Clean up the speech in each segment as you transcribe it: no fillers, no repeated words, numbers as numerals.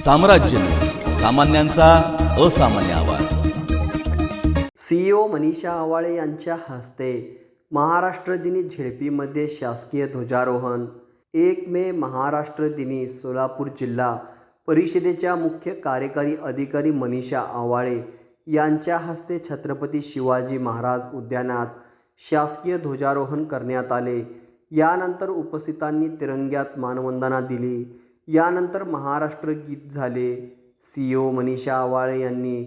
साम्राज्य, सामान्यांचा असामान्य आवाज। सीईओ मनीषा आवाळे यांच्या हस्ते महाराष्ट्र दिनी झेडपीमध्ये शासकीय ध्वजारोहण। 1 मे महाराष्ट्र दिनी सोलापूर जिल्हा परिषदेच्या मुख्य कार्यकारी अधिकारी मनीषा आवाळे यांच्या हस्ते छत्रपती शिवाजी महाराज उद्यानात शासकीय ध्वजारोहण करण्यात आले। यानंतर उपस्थितांनी तिरंग्यात मानवंदना दिली। यानंतर महाराष्ट्र गीत झाले। सीईओ मनीषा आवाळे यांनी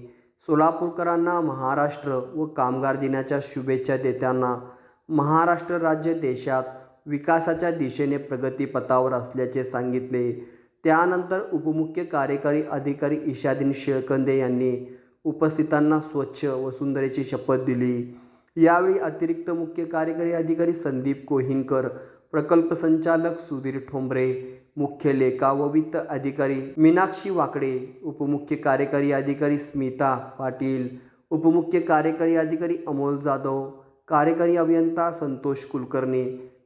सोलापूरकरांना महाराष्ट्र व कामगार दिनाच्या शुभेच्छा देताना महाराष्ट्र राज्य देशात विकासाच्या दिशेने प्रगतीपथावर असल्याचे सांगितले। त्यानंतर उपमुख्य कार्यकारी अधिकारी इशादीन शेळकंदे यांनी उपस्थितांना स्वच्छ वसुंधरेची शपथ दिली। यावेळी अतिरिक्त मुख्य कार्यकारी अधिकारी संदीप कोहिनकर, प्रकल्प संचालक सुधीर ठोंबरे, मुख्य लेखा व वित्त अधिकारी मीनाक्षी वाकडे, उपमुख्य कार्यकारी अधिकारी स्मिता पाटील, उपमुख्य कार्यकारी अधिकारी अमोल जाधव, कार्यकारी अभियंता संतोष कुलकर्णी,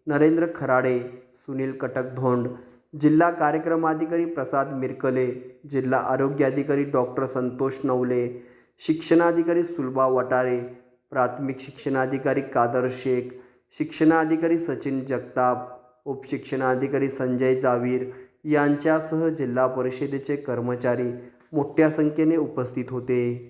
नरेंद्र खराडे, सुनील कटकधोंड, जिल्हा कार्यक्रम अधिकारी प्रसाद मिरकले, जिल्हा आरोग्य अधिकारी डॉक्टर संतोष नवले, शिक्षणाधिकारी सुलभा वटारे, प्राथमिक शिक्षणाधिकारी कादर शेख, शिक्षणाधिकारी सचिन जगताप, उपशिक्षणाधिकारी संजय जावीर यांच्यासह जिल्हा परिषदेचे कर्मचारी मोठ्या संख्येने उपस्थित होते।